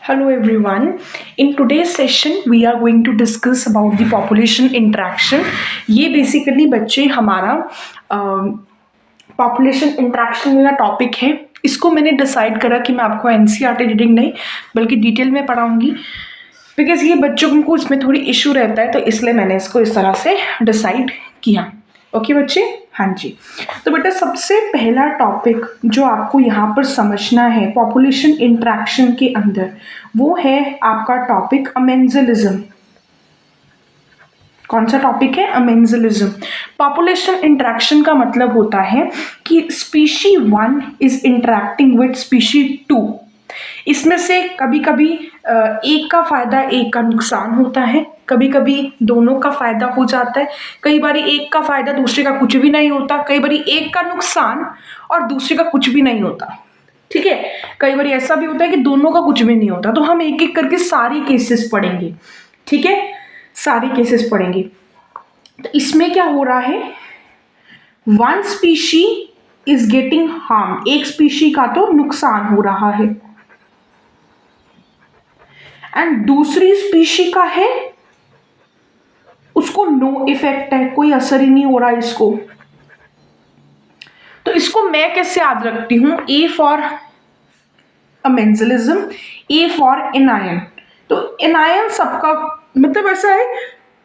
Hello everyone. In today's session we are going to discuss about the population interaction. ये basically बच्चे हमारा population interaction वाला topic है. इसको मैंने डिसाइड करा कि मैं आपको एनसीईआरटी रीडिंग नहीं बल्कि डिटेल में पढ़ाऊंगी बिकॉज ये बच्चों को इसमें थोड़ी इशू रहता है, तो इसलिए मैंने इसको इस तरह से डिसाइड किया. ओके बच्चे, हाँ जी. तो बेटा सबसे पहला टॉपिक जो आपको यहाँ पर समझना है पॉपुलेशन इंट्रैक्शन के अंदर, वो है आपका टॉपिक अमेंजलिज्म. कौन सा टॉपिक है? अमेंजलिज्म. पॉपुलेशन इंट्रैक्शन का मतलब होता है कि species 1 is interacting with species 2. इसमें से कभी कभी एक का फायदा एक का नुकसान होता है, कभी कभी दोनों का फायदा हो जाता है, कई बार एक का फायदा दूसरे का कुछ भी नहीं होता, कई बार एक का नुकसान और दूसरे का कुछ भी नहीं होता. ठीक है, कई बार ऐसा भी होता है कि दोनों का कुछ भी नहीं होता. तो हम एक एक करके सारी केसेस पढ़ेंगे. ठीक है, सारी केसेस पढ़ेंगे. तो इसमें क्या हो रहा है, one species is getting harm, एक स्पीशी का तो नुकसान हो रहा है एंड दूसरी स्पीशी का है उसको नो इफेक्ट है, कोई असर ही नहीं हो रहा इसको. तो इसको मैं कैसे याद रखती हूं? A for amensalism, A for anion. तो एनायन सबका मतलब ऐसा है,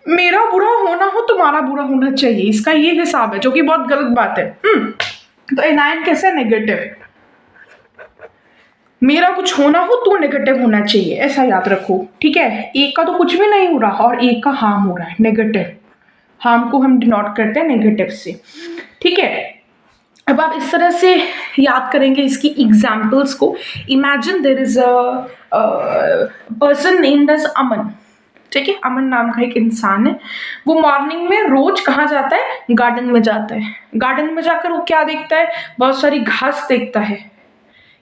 मेरा बुरा होना हो तुम्हारा बुरा होना चाहिए, इसका ये हिसाब है, जो कि बहुत गलत बात है. तो एनायन कैसे? नेगेटिव. मेरा कुछ होना हो तो नेगेटिव होना चाहिए, ऐसा याद रखो. ठीक है, एक का तो कुछ भी नहीं हो रहा और एक का हार्म हो रहा है, नेगेटिव. हार्म को हम डिनोट करते हैं नेगेटिव से. ठीक है, अब आप इस तरह से याद करेंगे इसकी एग्जाम्पल्स को. Imagine there is a person named as Aman. ठीक है, अमन नाम का एक इंसान है. वो मॉर्निंग में रोज कहाँ जाता है? गार्डन में जाता है. गार्डन में जाकर वो क्या देखता है? बहुत सारी घास देखता है.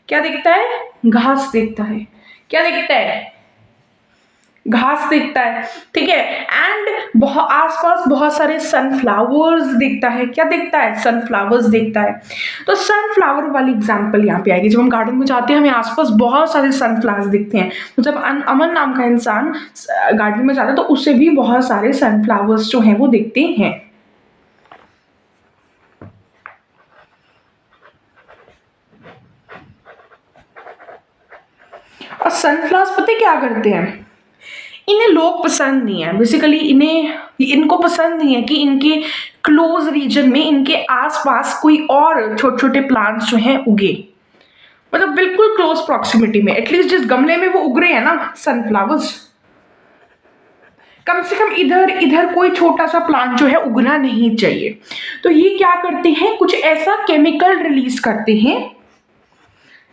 क्या देखता है? घास देखता है. क्या देखता है? घास देखता है. ठीक है, एंड आसपास बहुत सारे सनफ्लावर्स देखता है. क्या देखता है? सनफ्लावर्स देखता है. तो सनफ्लावर वाली एग्जांपल यहाँ पे आएगी. जब हम गार्डन में जाते हैं हमें आसपास बहुत सारे सनफ्लावर्स दिखते हैं. तो जब अमन नाम का इंसान गार्डन में जाता है तो उसे भी बहुत सारे सनफ्लावर्स जो हैं वो दिखते हैं. और सनफ्लावर्स पता है क्या करते हैं? इन्हें लोग पसंद नहीं है. बेसिकली इनको पसंद नहीं है कि इनके क्लोज रीजन में, इनके आसपास कोई और छोटे छोटे प्लांट्स जो हैं उगे. मतलब बिल्कुल क्लोज प्रॉक्सिमिटी में, एटलीस्ट जिस गमले में वो उग रहे हैं ना सनफ्लावर्स, कम से कम इधर कोई छोटा सा प्लांट जो है उगना नहीं चाहिए. तो ये क्या करते हैं, कुछ ऐसा केमिकल रिलीज करते हैं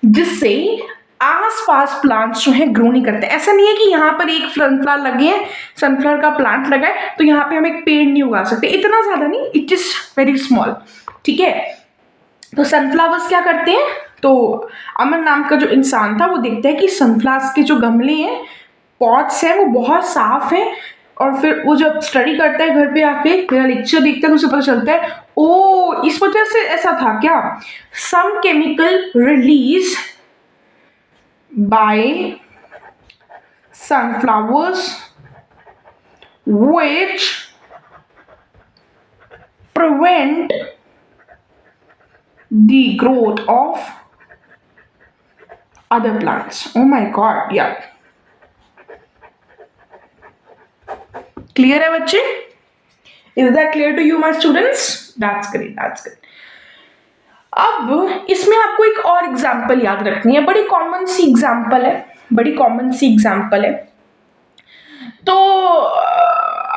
जिससे आसपास प्लांट्स जो है ग्रो नहीं करते. ऐसा नहीं है कि यहाँ पर एक सनफ्लावर लगे हैं, सनफ्लावर का प्लांट लगा है तो यहाँ पे हम एक पेड़ नहीं उगा सकते. इतना ज्यादा नहीं, इट इज वेरी स्मॉल. ठीक है, तो सनफ्लावर्स क्या करते हैं? तो अमन नाम का जो इंसान था वो देखता है कि सनफ्लावर्स के जो गमले हैं, पॉट्स हैं, वो बहुत साफ हैं. और फिर वो जब स्टडी करता है घर पे आके, मेरा लेक्चर देखता है तो उसे पता चलता है ओ इस वजह से ऐसा था क्या. Some chemical release by sunflowers which prevent the growth of other plants. Oh my god, yeah. Clear है बच्चे? Is that clear to you my students? That's great, that's great. अब इसमें आपको एक और एग्जाम्पल याद रखनी है. बड़ी कॉमन सी एग्जाम्पल है, बड़ी कॉमन सी एग्जाम्पल है. तो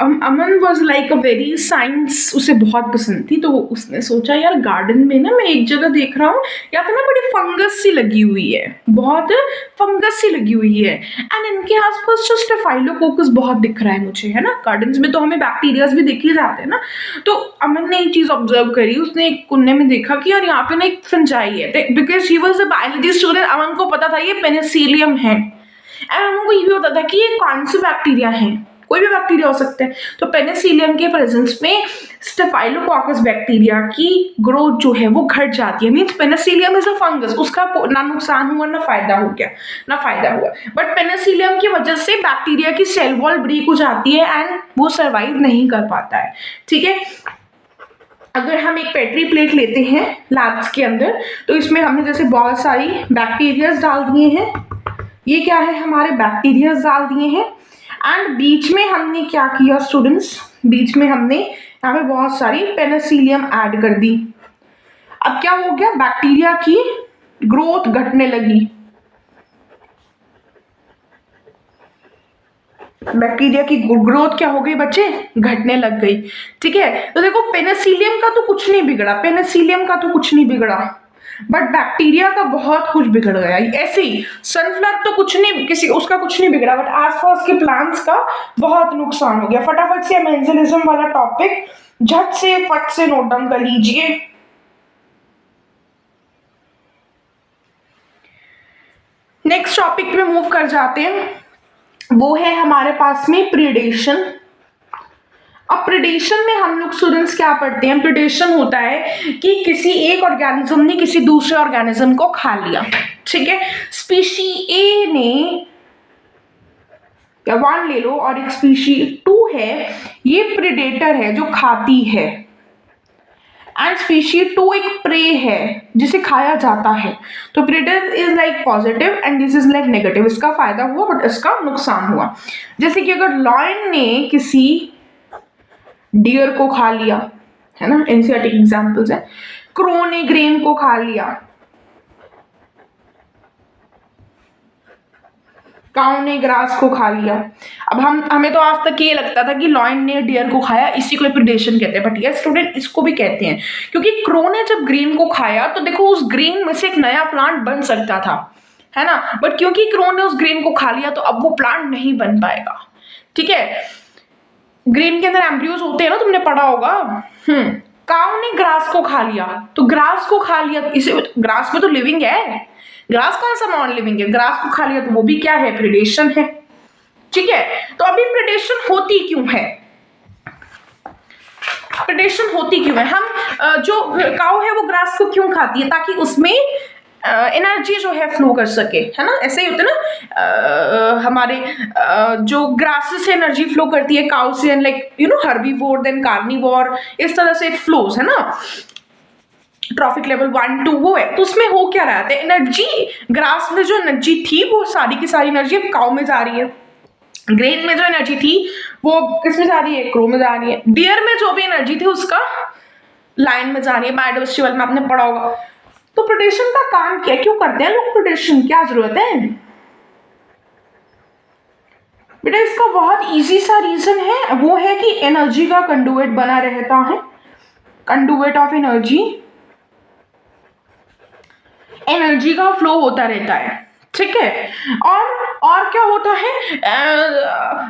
Aman was like a very science, उसे बहुत पसंद थी. तो उसने सोचा यार गार्डन में ना मैं एक जगह देख रहा हूँ यहाँ पे ना बड़ी फंगस सी लगी हुई है, बहुत फंगस सी लगी हुई है. एंड इनके आसपास जो स्टेफाइलोकोकस बहुत दिख रहा है मुझे, है ना. गार्डन्स में तो हमें बैक्टीरियाज भी देखे जाते हैं ना. तो अमन ने एक चीज ऑब्जर्व करी, उसने एक कुन्ने में देखा कि यार यहाँ पे ना एक फंजाई है. Because he was a biology student, Aman को पता था ये पेनिसिलियम है. एंड अमन को ये भी पता था कि ये कौन सी बैक्टीरिया है, कोई भी बैक्टीरिया हो सकते हैं। तो पेनिसिलियम के प्रेजेंस में स्टेफाइलोकोकस बैक्टीरिया की ग्रोथ जो है वो घट जाती है। Means Penicillium is a fungus, उसका ना नुकसान हुआ ना फायदा हो गया, ना फायदा हुआ, बट पेनिसिलियम की वजह से बैक्टीरिया की सेल वॉल ब्रेक हो जाती है एंड वो सर्वाइव नहीं कर पाता है। ठीक है, अगर हम एक पेट्री प्लेट लेते हैं लैब्स के अंदर, तो इसमें हमने जैसे बहुत सारी बैक्टीरियाज डाल दिए हैं, ये क्या है हमारे बैक्टीरियाज डाल दिए हैं, एंड बीच में हमने क्या किया स्टूडेंट्स, बीच में हमने यहाँ पे बहुत सारी पेनिसिलियम ऐड कर दी। अब क्या हो गया, बैक्टीरिया की ग्रोथ घटने लगी, बैक्टीरिया की ग्रोथ क्या हो गई बच्चे, घटने लग गई। ठीक है, तो देखो पेनिसिलियम का तो कुछ नहीं बिगड़ा, पेनिसिलियम का तो कुछ नहीं बिगड़ा, बट बैक्टीरिया का बहुत कुछ बिगड़ गया। ऐसे ही सनफ्लावर तो कुछ नहीं, किसी उसका कुछ नहीं बिगड़ा, बट आसपास के प्लांट्स का बहुत नुकसान हो गया। फटाफट से मेंजलिज्म वाला टॉपिक झट से फट से नोट डाउन कर लीजिए। नेक्स्ट टॉपिक पे मूव कर जाते हैं, वो है हमारे पास में प्रीडेशन। अब प्रीडेशन में हम लोग स्टूडेंट्स क्या पढ़ते हैं, प्रीडेशन होता है कि किसी एक ऑर्गेनिज्म ने किसी दूसरे ऑर्गेनिज्म को खा लिया। ठीक है, स्पीशी ए ने या वन ले लो और एक स्पीशी 2 है, ये प्रीडेटर है जो खाती है, एंड स्पीशी 2 एक प्रे है जिसे खाया जाता है। तो predator is like positive and this is like negative, इसका फायदा हुआ बट इसका नुकसान हुआ। जैसे कि अगर लॉयन ने किसी डियर को खा लिया, है ना, एनसीईआरटी एग्जांपल्स है, क्रो ने ग्रेन को खा लिया, काऊ ने ग्रास को खा लिया। अब हमें तो आज तक ये लगता था कि लॉयन ने डियर को खाया, इसी को प्रीडेशन कहते हैं, बट यस स्टूडेंट इसको भी कहते हैं, क्योंकि क्रो ने जब ग्रीन को खाया तो देखो उस ग्रीन में से एक नया प्लांट बन सकता था, है ना, बट क्योंकि क्रो ने उस ग्रीन को खा लिया तो अब वो प्लांट नहीं बन पाएगा। ठीक है, ग्रीन के अंदर एम्ब्रियोज होते हैं ना, तुमने पढ़ा होगा। काऊ ने ग्रास को खा लिया, तो ग्रास को खा लिया, इसे ग्रास में तो लिविंग है, ग्रास कौन सा नॉन लिविंग है, ग्रास को खा लिया तो वो भी क्या है, प्रीडेशन है। ठीक है, तो अभी प्रीडेशन होती क्यों है, प्रीडेशन होती क्यों है, हम जो काऊ है वो ग्रास को क्यों खाती है, ताकि उसमें एनर्जी जो है फ्लो कर सके, है ना, ऐसे ही होता है ना, हमारे जो ग्रासेस से एनर्जी फ्लो करती है काउ से, like you know herbivore then carnivore, इस तरह से इट फ्लोज, है ना, ट्रॉफिक लेवल 1 2 वो है। तो उसमें हो क्या रहा है, एनर्जी ग्रास में जो एनर्जी थी वो सारी की सारी एनर्जी अब काउ में जा रही है, ग्रेन में जो एनर्जी थी वो किस में जा रही है, क्रो में जा रही है, डियर में जो भी एनर्जी थी उसका लाइन में जा रही है। बायोडाइवर्सिटी वाले में आपने पढ़ा होगा। तो प्रीडेशन का काम क्या, क्यों करते हैं लोग प्रीडेशन, क्या जरूरत है बेटा, इसका बहुत इजी सा रीजन है, वो है कि एनर्जी का कंडुएट बना रहता है, कंडुएट ऑफ एनर्जी, एनर्जी का फ्लो होता रहता है। ठीक है, और क्या होता है,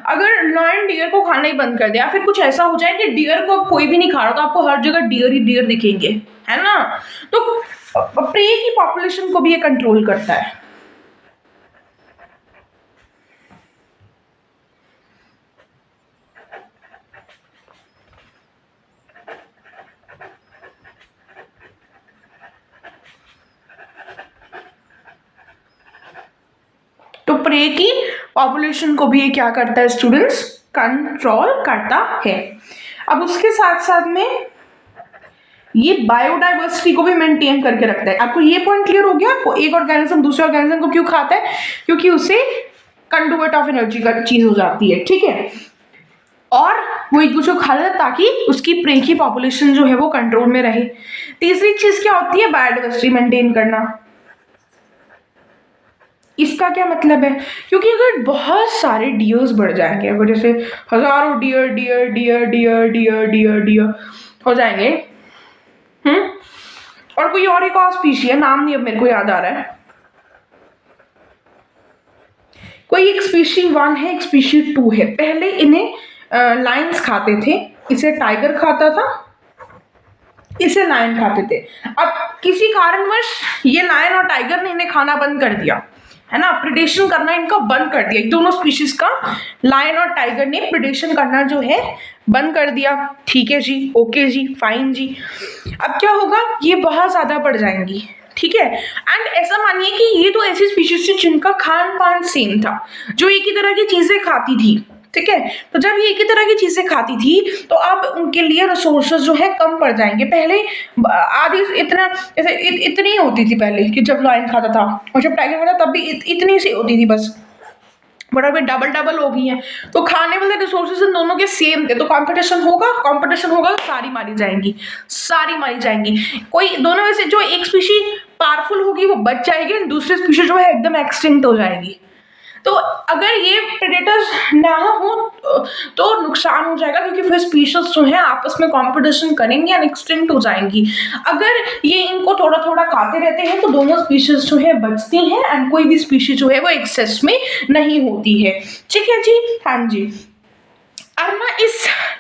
अगर लॉयन डियर को खाना ही बंद कर दिया, फिर कुछ ऐसा हो जाए कि डियर को कोई भी नहीं खा रहा, तो आपको हर जगह डियर ही डियर दिखेंगे, है ना, तो प्रे की पॉपुलेशन को भी ये कंट्रोल करता है। तो प्रे की पॉपुलेशन को भी ये क्या करता है स्टूडेंट्स, कंट्रोल करता है। अब उसके साथ साथ में ये बायोडाइवर्सिटी को भी मेंटेन करके रखता है। आपको ये पॉइंट क्लियर हो गया, आपको एक ऑर्गेनिज्म दूसरे ऑर्गेनिज्म को क्यों खाता है, क्योंकि उसे कंडुएट ऑफ एनर्जी का चीज हो जाती है। ठीक है, और वो एक दूसरे को खा लेता है ताकि उसकी प्रे की पॉपुलेशन जो है वो कंट्रोल में रहे। तीसरी चीज क्या होती है, बायोडाइवर्सिटी मेंटेन करना। इसका क्या मतलब है, क्योंकि अगर बहुत सारे डियर्स बढ़ जाएंगे, अगर जैसे हजारों deer deer deer deer deer deer deer हो जाएंगे, और कोई और एक और स्पीशी है, नाम नहीं अब मेरे को याद आ रहा है, कोई एक स्पीशी 1 है, एक स्पीशी 2 है। पहले इन्हें लायंस खाते थे, इसे टाइगर खाता था, इसे लायन खाते थे। अब किसी कारणवश ये लायन और टाइगर ने इन्हें खाना बंद कर दिया, है ना, प्रिडेशन करना इनका बंद कर दिया, दोनों स्पीशीज का, लायन और टाइगर ने प्रिडेशन करना जो है बंद कर दिया। ठीक है जी, ओके जी, फाइन जी। अब क्या होगा, ये बहुत ज्यादा बढ़ जाएंगी। ठीक है, एंड ऐसा मानिए कि ये तो ऐसी स्पीशीज थी जिनका खान पान सेम था, जो एक ही तरह की चीजें खाती थी। ठीक है, तो जब ये एक ही तरह की चीजें खाती थी तो अब उनके लिए रिसोर्सेज जो है कम पड़ जाएंगे। पहले आधी इतना जैसे इतनी ही होती थी पहले कि जब लायन खाता था, और जब टाइगर खाता तब भी इतनी सी होती थी बस, बट अभी डबल डबल हो गई है। तो खाने वाले रिसोर्सेज इन दोनों के सेम थे, तो कंपटीशन होगा, कंपटीशन होगा तो सारी मारी जाएंगी, सारी मारी जाएंगी। कोई दोनों में से जो एक स्पीशी पावरफुल होगी वो बच जाएगी, और दूसरी स्पीशी जो है एकदम एक्सटिंक्ट हो जाएगी। तो अगर ये प्रेडेटर्स ना हो तो नुकसान हो जाएगा, क्योंकि फिर स्पीशीज जो है आपस में कंपटीशन करेंगी एंड एक्सटिंक्ट हो जाएंगी। अगर ये इनको थोड़ा थोड़ा खाते रहते हैं तो दोनों स्पीशीज जो है बचती हैं, एंड कोई भी स्पीशीज जो है वो एक्सेस में नहीं होती है। ठीक है जी, हाँ जी। अब ना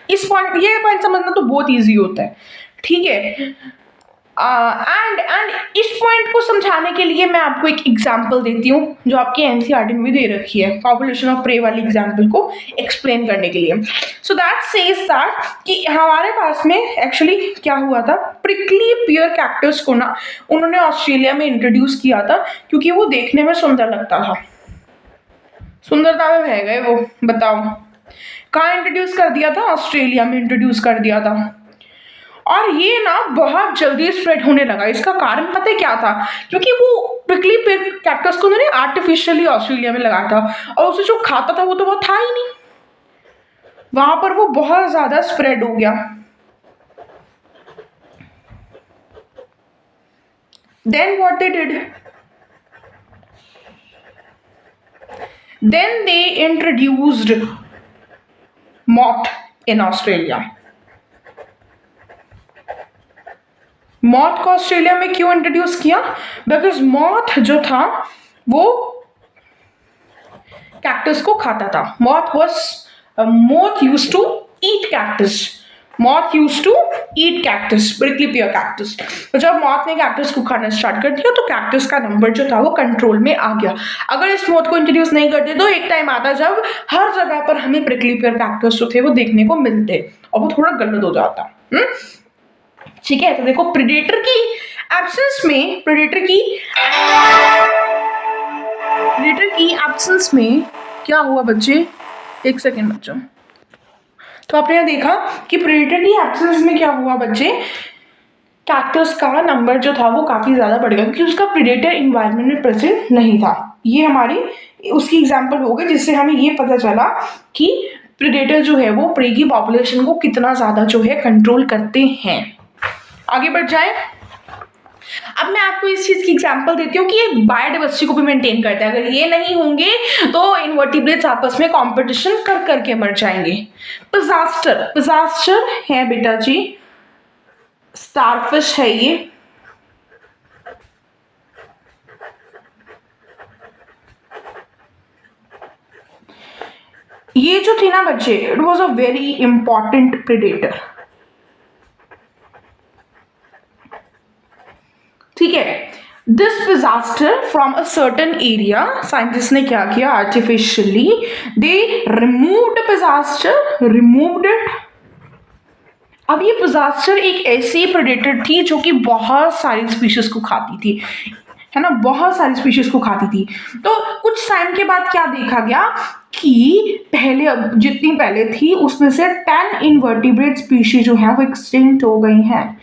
इस पॉइंट, ये पॉइंट समझना तो बहुत ईजी होता है। ठीक है, एंड इस पॉइंट को समझाने के लिए मैं आपको एक एग्जांपल देती हूँ जो आपकी एनसीईआरटी में भी दे रखी है, पॉपुलेशन ऑफ प्रे वाली एग्जांपल को एक्सप्लेन करने के लिए। सो दैट सेज दैट कि हमारे पास में एक्चुअली क्या हुआ था, प्रिकली पियर कैक्टस को ना उन्होंने ऑस्ट्रेलिया में इंट्रोड्यूस किया था, क्योंकि वो देखने में सुंदर लगता था। सुंदरता में बह गए वो, बताओ कहाँ इंट्रोड्यूस कर दिया था, ऑस्ट्रेलिया में इंट्रोड्यूस कर दिया था। और ये ना बहुत जल्दी स्प्रेड होने लगा। इसका कारण पता है क्या था, क्योंकि वो प्रिकली पेयर कैक्टस को उन्होंने आर्टिफिशियली ऑस्ट्रेलिया में लगाया था, और उसे जो खाता था वो तो वो था ही नहीं, वहां पर वो बहुत ज्यादा स्प्रेड हो गया। Then what they did, then they introduced moth in Australia. Moth को ऑस्ट्रेलिया में क्यों इंट्रोड्यूस किया, बिकॉज मॉथ जो था वो कैक्टस को खाता था। Moth used to eat cactus, moth used to eat cactus, prickly pear cactus. तो जब मॉथ ने कैक्टस को खाना स्टार्ट कर दिया तो कैक्टस का नंबर जो था वो कंट्रोल में आ गया। अगर इस मॉथ को इंट्रोड्यूस नहीं करते तो एक टाइम आता जब हर जगह पर हमें प्रिकली पियर कैक्टस जो थे वो देखने को मिलते, और वो थोड़ा गलत हो जाता। ठीक है, तो देखो प्रेडेटर की एब्सेंस में, प्रेडेटर की एब्सेंस में क्या हुआ बच्चे, एक सेकेंड बच्चों। तो आपने यहाँ देखा कि प्रेडेटर की एब्सेंस में क्या हुआ बच्चे, कैक्टस का नंबर जो था वो काफी ज्यादा बढ़ गया, क्योंकि उसका प्रेडेटर इन्वायरमेंट में प्रेजेंट नहीं था। ये हमारी उसकी एग्जाम्पल हो गई, जिससे हमें ये पता चला कि प्रेडेटर जो है वो प्रे की पॉपुलेशन को कितना ज्यादा जो है कंट्रोल करते हैं। आगे बढ़ जाए। अब मैं आपको इस चीज की एग्जांपल देती हूँ कि ये बायोडाइवर्सिटी को भी मेंटेन करता है। अगर ये नहीं होंगे तो इनवर्टिब्रेट्स आपस में कंपटीशन कर करके मर जाएंगे। पिजास्टर है बेटा जी, स्टारफिश है ये जो थी ना बच्चे, it was a very important predator. ठीक है, this Pisaster from a certain area, scientist ने क्या किया, artificially they removed Pisaster, removed it. अब ये पिजास्टर एक ऐसी प्रेडेटर थी जो कि बहुत सारी स्पीशीज को खाती थी, है ना, बहुत सारी स्पीशीज को खाती थी। तो कुछ टाइम के बाद क्या देखा गया कि पहले, जितनी पहले थी उसमें से 10 इनवर्टिब्रेट स्पीशीज जो है वो एक्सटिंक्ट हो गई हैं।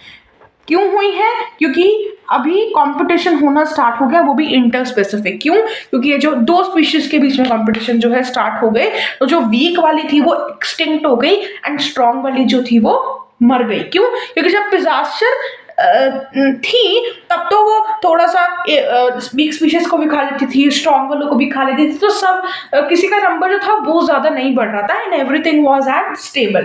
क्यों हुई है, क्योंकि अभी कंपटीशन होना स्टार्ट हो गया, वो भी इंटर स्पेसिफिक। क्यों, क्योंकि ये जो दो स्पीशीज के बीच में कंपटीशन जो है स्टार्ट हो गए, तो जो वीक वाली थी वो एक्सटिंक्ट हो गई एंड स्ट्रॉन्ग वाली जो थी वो मर गई। क्यों, क्योंकि जब पिजास्टर थी तब तो वो थोड़ा सा वीक स्पीशीज को भी खा लेती थी, स्ट्रॉन्ग वालों को भी खा लेती थी, तो सब किसी का नंबर जो था बहुत ज्यादा नहीं बढ़ रहा था and everything was at stable.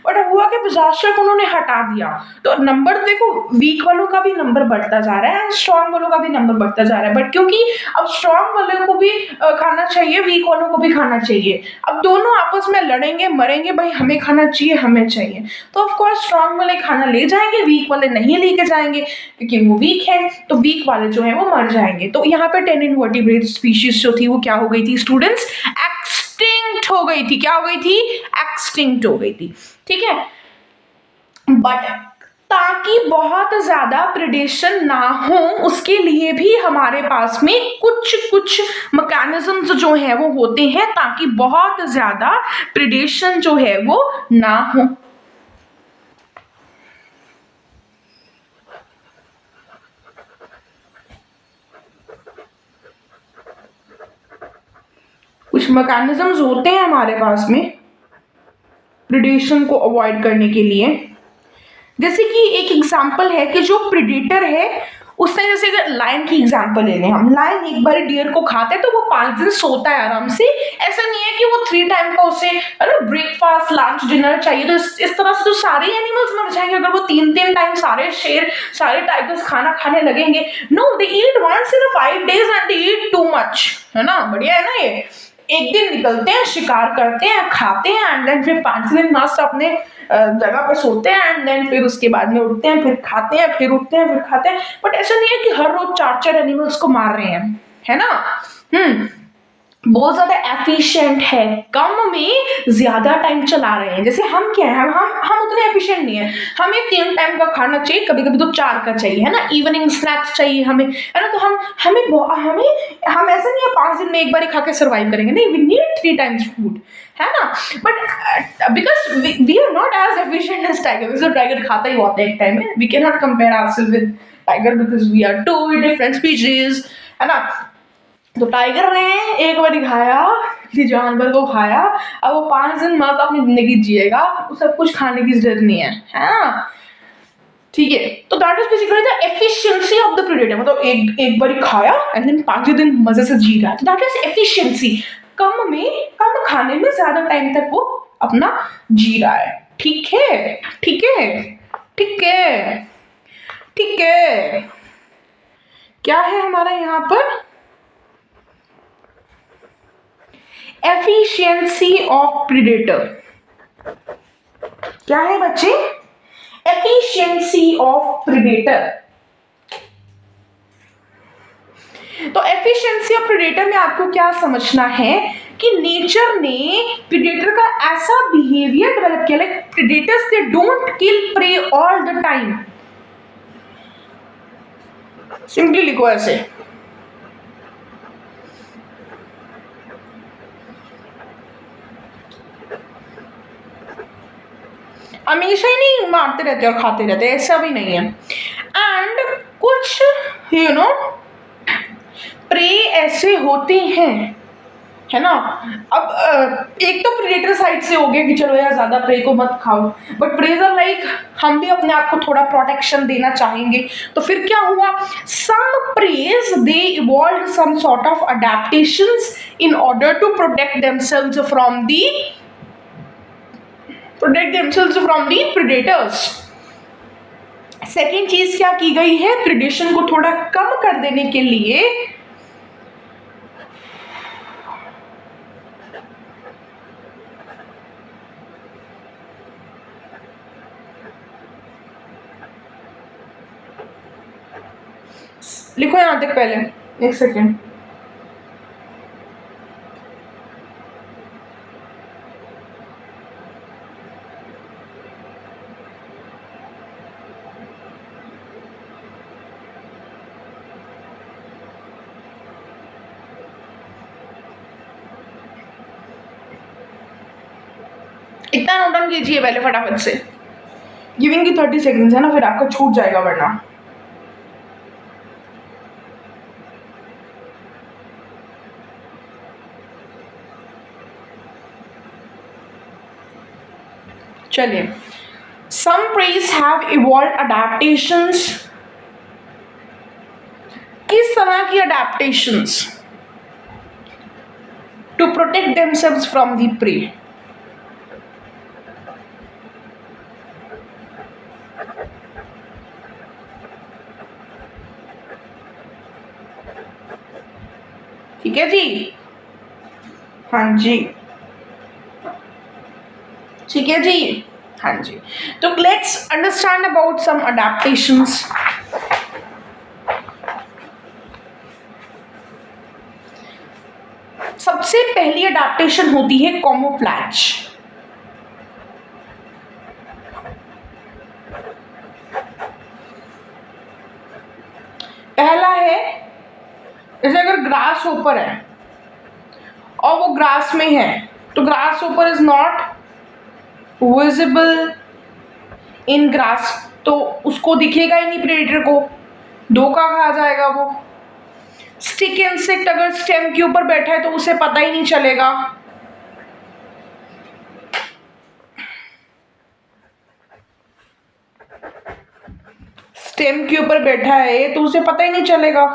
But हुआ कि पिजास्टर को उन्होंने हटा दिया तो नंबर, देखो वीक वालों का भी नंबर बढ़ता जा रहा है एंड स्ट्रॉन्ग वालों का भी नंबर बढ़ता जा रहा है। बट क्योंकि अब स्ट्रॉन्ग वालों को भी खाना चाहिए, वीक वालों को भी खाना चाहिए, अब दोनों आपस में लड़ेंगे मरेंगे, भाई हमें खाना चाहिए, हमें चाहिए, तो ऑफकोर्स स्ट्रॉन्ग वाले खाना ले जाएंगे, वीक वाले नहीं लेके के जाएंगे क्योंकि वो वीक है, तो वीक वाले जो है वो मर जाएंगे। तो यहाँ पे 10 इनवर्टिब्रेट स्पीशीज जो थी वो क्या हो गई थी स्टूडेंट्स, एक्सटिंक्ट हो गई थी। क्या हो गई थी, एक्सटिंक्ट हो गई थी, ठीक है। बट ताकि बहुत ज्यादा प्रेडेशन ना हो उसके लिए भी हमारे पास में कुछ कुछ मैकेनिज्म्स जो है वो होते हैं ताकि बहुत ज्यादा प्रेडेशन जो है वो ना हो। कुछ मैकेनिज्म्स होते हैं हमारे पास में प्रेडेशन को अवॉइड करने के लिए। जैसे कि एक एग्जांपल है कि जो प्रेडेटर है उसने, जैसे अगर लायन की एग्जांपल ले लें हम, लायन एक बार डियर को खाता है तो वो 5 दिन सोता है आराम से। ऐसा नहीं है कि वो 3 टाइम का उसे ब्रेकफास्ट लंच डिनर चाहिए, तो इस तरह से तो सारे एनिमल्स मर जाएंगे अगर वो 3 टाइम सारे शेर सारे टाइगर्स खाना खाने लगेंगे। No, they eat once in 5 days and they eat too much, है ना, बढ़िया है ना। ये एक दिन निकलते हैं, शिकार करते हैं, खाते हैं एंड देन फिर 5 दिन मस्त अपने जगह पर सोते हैं एंड देन फिर उसके बाद में उठते हैं, फिर खाते हैं, फिर उठते हैं, फिर खाते हैं। बट ऐसा नहीं है कि हर रोज 4 एनिमल्स को मार रहे हैं, है ना। बहुत ज्यादा एफिशिएंट है, कम में ज्यादा टाइम चला रहे हैं। जैसे हम क्या है, हम उतने एफिशिएंट नहीं है, हमें 3 टाइम का खाना चाहिए, कभी कभी तो 4 का चाहिए, है ना, इवनिंग स्नैक्स चाहिए हमें, है ना। तो हम ऐसा नहीं है 5 दिन में एक बार ही खा के सर्वाइव करेंगे, नहीं, वी नीड 3 टाइम्स फूड, है ना। But because we are not as efficient as tiger, tiger खाता ही बहुत है एक टाइम में, we can not compare ourselves with tiger because we are two different species, है ना। तो टाइगर ने एक बार खाया, किसी जानवर को खाया, अब वो 5 दिन मस्त अपनी जिंदगी जिएगा, उसे सब कुछ खाने की जरूरत नहीं है ना, ठीक है। तो that is basically the efficiency of the predator, मतलब एक बार खाया एंड देन 5 दिन मजे से जी रहा है, तो दैट इज एफिशिएंसी। कम खाने में ज्यादा टाइम तक वो अपना जी रहा है, ठीक है, ठीक है, ठीक है, ठीक है। क्या है हमारा यहाँ पर, एफिशिएंसी ऑफ प्रेडेटर। क्या है बच्चे, एफिशिएंसी ऑफ प्रेडेटर। तो एफिशिएंसी ऑफ प्रेडेटर में आपको क्या समझना है कि नेचर ने प्रेडेटर का ऐसा बिहेवियर डेवलप किया, like predators they don't kill prey all the time. Simply लिखो ऐसे, हमेशा ही नहीं मारते रहते और खाते रहते, ऐसा भी नहीं है। एंड कुछ प्रे ऐसे होते हैं, है ना। अब एक तो प्रेडेटर साइड से हो गया कि चलो यार ज्यादा प्रे को मत खाओ, बट प्रेज आर लाइक हम भी अपने आप को थोड़ा प्रोटेक्शन देना चाहेंगे, तो फिर क्या हुआ, some preys they evolve some sort of adaptations in order to protect themselves from the predators. Second चीज क्या की गई है, प्रेडेशन को थोड़ा कम कर देने के लिए लिखो यहां तक, पहले एक सेकेंड, इतना नोट डाउन कीजिए पहले फटाफट से, गिविंग की 30 सेकेंड्स है ना, फिर आपका छूट जाएगा वरना। चलिए, some preys have evolved adaptations। किस तरह की adaptations to protect themselves from the prey? ठीक है जी, हाँ जी, ठीक है जी, हाँ जी, तो let's understand about some adaptations. सबसे पहली अडेप्टेशन होती है कैमोफ्लेज। पहला है, जैसे अगर ग्रास ऊपर है और वो ग्रास में है तो ग्रास ऊपर is not visible in grass, तो उसको दिखेगा ही नहीं प्रेडेटर को, धोखा खा जाएगा वो। स्टिक इंसेक्ट अगर स्टेम के ऊपर बैठा है तो उसे पता ही नहीं चलेगा। स्टेम के ऊपर बैठा है तो उसे पता ही नहीं चलेगा।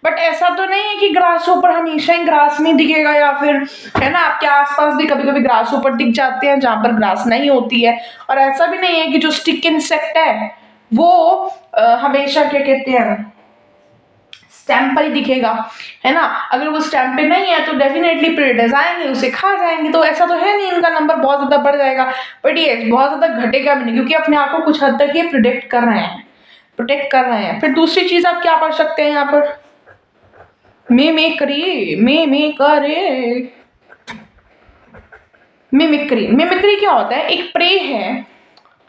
बट ऐसा तो नहीं है कि ग्रास ऊपर हमेशा ही ग्रास नहीं दिखेगा, या फिर है ना आपके आसपास भी कभी कभी ग्रास ऊपर दिख जाते हैं जहां पर ग्रास नहीं होती है। और ऐसा भी नहीं है कि जो स्टिक इंसेक्ट है वो हमेशा क्या कहते हैं स्टैम्प पर ही दिखेगा, है ना। अगर वो स्टैम्प पे नहीं है तो डेफिनेटली प्रेडेटर्स आएंगे उसे खा जाएंगे। तो ऐसा तो है नहीं इनका नंबर बहुत ज्यादा बढ़ जाएगा, बट ये बहुत ज्यादा घटेगा भी नहीं, क्योंकि अपने आप को कुछ हद तक ये प्रोटेक्ट कर रहे हैं, प्रोटेक्ट कर रहे हैं। फिर दूसरी चीज आप क्या पढ़ सकते हैं यहाँ पर, मिमिक्री। मिमिक्री क्या होता है, एक प्रे है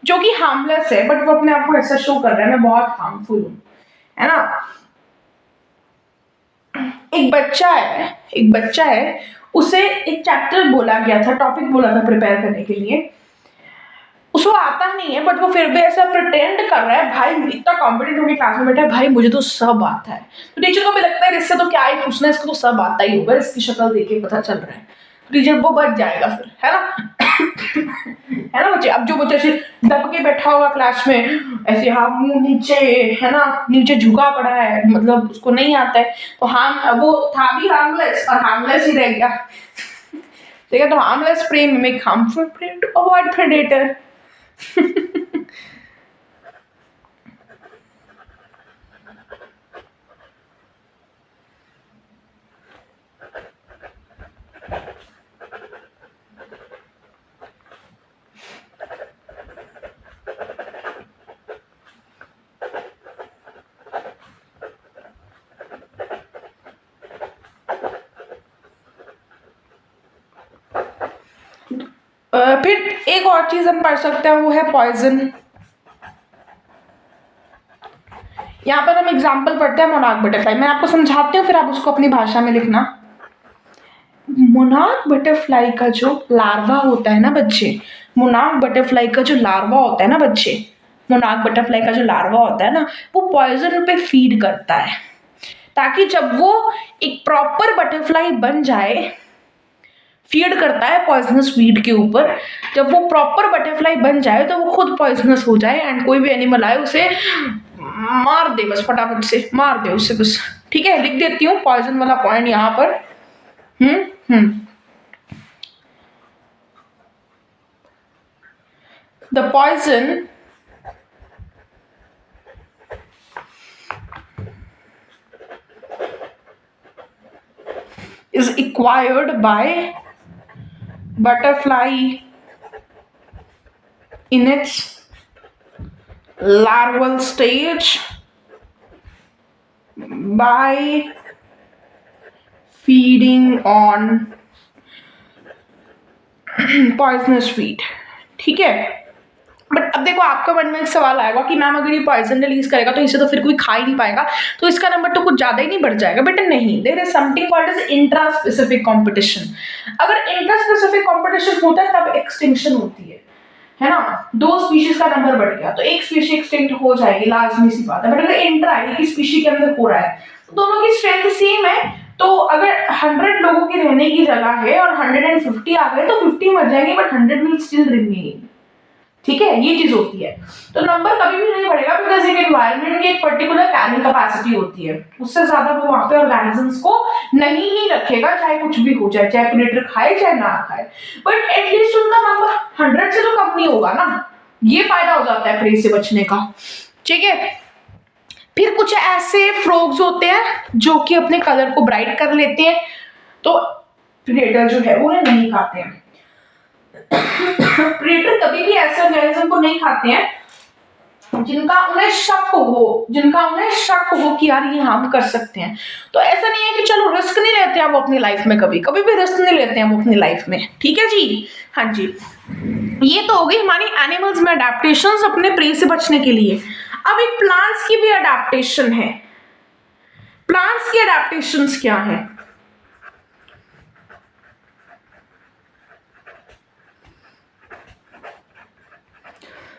जो कि हार्मलेस है बट वो अपने आप को ऐसा शो कर रहा है मैं बहुत हार्मफुल हूं, है ना। एक बच्चा है उसे एक चैप्टर बोला गया था, टॉपिक बोला था प्रिपेयर करने के लिए, उसको आता नहीं है बट वो फिर भी ऐसा प्रिटेंड कर रहा है, भाई इतना कॉम्पिटेंट होकर क्लास में बैठा है, भाई मुझे तो सब आता है। तो टीचर को भी लगता है इससे तो क्या ही पूछना है, इसको तो सब आता ही होगा, इसकी शक्ल देख के पता चल रहा है। टीचर वो बच जाएगा फिर, है ना। है ना बच्चे, अब जो बच्चा ऐसे दब के बैठा होगा क्लास में ऐसे हाथ मुंह नीचे, है ना, नीचे झुका पड़ा है, मतलब उसको नहीं आता है, तो हार्म वो था भी हार्मलेस और हार्मलेस ही रह गया। ठीक है, तो harmless prey mimic harmful prey to avoid predator. फिर एक और चीज हम पढ़ सकते हैं वो है पॉइजन। यहाँ पर हम एग्जाम्पल पढ़ते हैं मोनार्क बटरफ्लाई, मैं आपको समझाती हूँ फिर आप उसको अपनी भाषा में लिखना। मोनार्क बटरफ्लाई का जो लार्वा होता है ना बच्चे, मोनार्क बटरफ्लाई का जो लार्वा होता है ना बच्चे, मोनार्क बटरफ्लाई का जो लार्वा होता है ना वो पॉइजन पे फीड करता है, ताकि जब वो एक प्रॉपर बटरफ्लाई बन जाए, फीड करता है पॉइजनस वीड के ऊपर, जब वो प्रॉपर बटरफ्लाई बन जाए तो वो खुद पॉइजनस हो जाए एंड कोई भी एनिमल आए उसे मार दे, बस फटाफट से मार दे उसे बस। ठीक है, लिख देती हूँ पॉइजन वाला पॉइंट यहाँ पर। The poison is acquired by butterfly in its larval stage by feeding on poisonous weed। ठीक है, बट अब देखो आपका मन में एक सवाल आएगा कि मैम अगर ये पॉइजन रिलीज करेगा तो इसे तो फिर कोई खा ही नहीं पाएगा, तो इसका नंबर तो कुछ ज्यादा ही नहीं बढ़ जाएगा। बेटा नहीं, there is something called as intra specific competition. अगर इंट्रा स्पेसिफिक कंपटीशन होता है तब एक्सटिंक्शन होती है ना, दो स्पीशीज का नंबर बढ़ गया तो एक स्पीशी एक्सटिंक्ट हो जाएगी, लाजमी सी बात है। बट अगर इंट्रा एक स्पीशी के अंदर हो रहा है तो दोनों की स्ट्रेंथ सेम है, तो अगर 100 लोगों के रहने की जगह है और 150 आ गए तो 50 मर जाएंगे बट 100 विल स्टिल रिमेन। ठीक है, ये चीज होती है। तो नंबर कभी भी नहीं बढ़ेगा बिकॉज एक एनवायरनमेंट की एक पर्टिकुलर कैरिंग कैपेसिटी होती है, उससे ज्यादा वो वहां पे ऑर्गेनिजम्स को नहीं ही रखेगा, चाहे कुछ भी हो जाए, चाहे प्रेडेटर खाए चाहे ना खाए, बट एटलीस्ट उनका नंबर 100 से तो कम नहीं होगा ना, ये फायदा हो जाता है प्रे से बचने का। ठीक है, फिर कुछ ऐसे फ्रॉग्स होते हैं जो कि अपने कलर को ब्राइट कर लेते हैं, तो प्रेडेटर जो है वो नहीं खाते हैं। प्रेडेटर कभी भी ऐसे ऑर्गेनिज्म को नहीं खाते हैं जिनका उन्हें शक हो कि यार ये हार्म कर सकते हैं। तो ऐसा नहीं है कि चलो रिस्क नहीं लेते हैं वो अपनी लाइफ में, कभी कभी भी रिस्क नहीं लेते हैं वो अपनी लाइफ में। ठीक है जी, हाँ जी। ये तो हो गई हमारी एनिमल्स में अडेप्टेशंस अपने प्रे से बचने के लिए। अब एक प्लांट्स की भी अडेप्टेशन है। प्लांट्स की अडेप्टेशंस क्या है?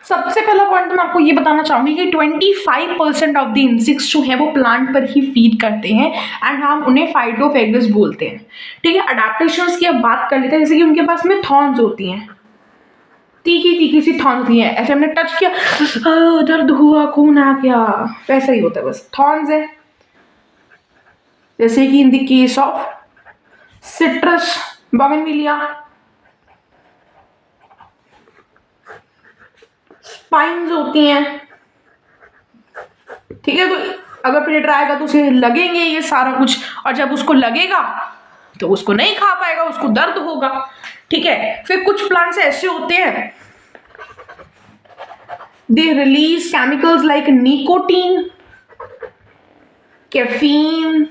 सबसे पहला पॉइंट मैं आपको ये बताना चाहूंगी कि 25% ऑफ द इंसेक्ट्स जो है वो प्लांट पर ही फीड करते हैं एंड हम उन्हें फाइटोफेगस बोलते हैं। ठीक है, अडेप्टेशंस की अब बात कर लेते हैं। जैसे कि उनके पास में थॉर्न्स होती हैं, तीखी तीखी सी थॉर्न्स होती हैं, ऐसे हमने टच किया दर्द हुआ, खून आ गया, वैसा ही होता है, बस थॉर्न्स है। जैसे कि in the case of citrus bougainvillea, spines होती हैं। ठीक है, तो अगर प्रेडेटर आएगा तो उसे लगेंगे ये सारा कुछ, और जब उसको लगेगा तो उसको नहीं खा पाएगा, उसको दर्द होगा। ठीक है, फिर कुछ प्लांट्स ऐसे होते हैं, they release chemicals like nicotine, caffeine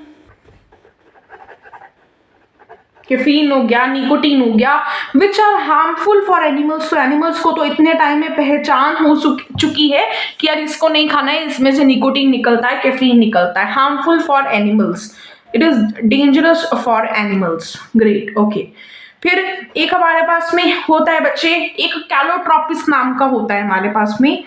हो गया, निकोटीन हो गया, which are harmful for animals. तो एनिमल्स को तो इतने टाइम में पहचान हो चुकी है कि यार इसको नहीं खाना है, इसमें से निकोटीन निकलता है, कैफीन निकलता है, harmful for animals, it is dangerous for animals. Great, okay. फिर एक हमारे पास में होता है बच्चे, एक कैलोट्रोपिस नाम का होता है हमारे पास में।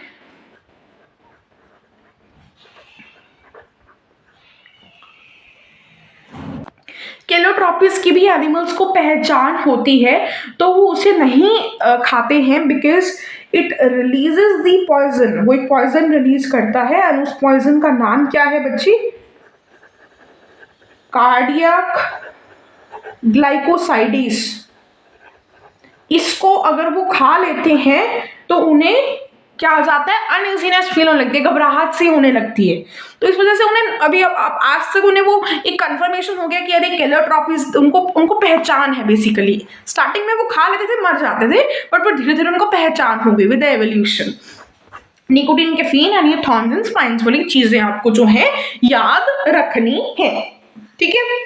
कैलोट्रोपिस की भी एनिमल्स को पहचान होती है, तो वो उसे नहीं खाते हैं because it releases the poison. वो एक पॉइजन रिलीज करता है और उस पॉइजन का नाम क्या है बच्ची? कार्डियक ग्लाइकोसाइडिस। इसको अगर वो खा लेते हैं तो उन्हें क्या हो जाता है? अनइजीनेस फील होने लगती है, घबराहट सी होने लगती है। तो इस वजह से उन्हें अभी आज तक उन्हें वो एक कंफर्मेशन हो गया कि अरे कैलोट्रोपिस, उनको पहचान है। बेसिकली स्टार्टिंग में वो खा लेते थे, मर जाते थे, पर धीरे धीरे उनको पहचान हो गई with the evolution. Nicotine, caffeine and ये थॉर्न्स एंड स्पाइन्स वाली चीजें आपको जो है याद रखनी है। ठीक है,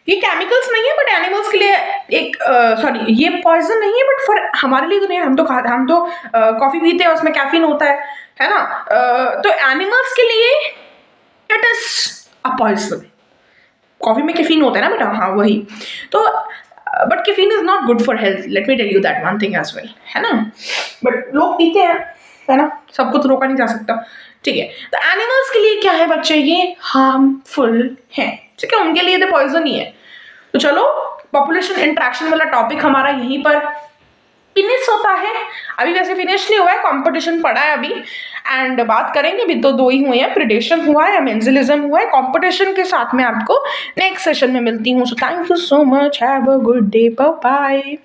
ये केमिकल्स नहीं है बट एनिमल्स के लिए एक सॉरी ये पॉइजन नहीं है बट फॉर हमारे लिए तो नहीं। हम तो कॉफी पीते हैं, उसमें कैफीन होता है ना। तो एनिमल्स के लिए it is a poison. Coffee में कैफीन होता है ना बेटा, हाँ वही। तो but caffeine is not good for health, let me tell you that one thing as well, है ना। बट लोग पीते हैं, है ना, सबको तो रोका नहीं जा सकता। ठीक है, तो एनिमल्स के लिए क्या है बच्चे? ये हार्मफुल है। ठीक है, उनके लिए तो पॉइजन ही है। तो चलो, पॉपुलेशन इंटरेक्शन वाला टॉपिक हमारा यहीं पर फिनिश होता है। अभी वैसे फिनिश नहीं हुआ है, कंपटीशन पड़ा है अभी, एंड बात करेंगे। अभी तो 2 ही हुए हैं, प्रेडेशन हुआ है, मेंजिलिज्म हुआ है। कंपटीशन के साथ में आपको नेक्स्ट सेशन में मिलती हूँ। So thank you so much, have a good day, bye bye.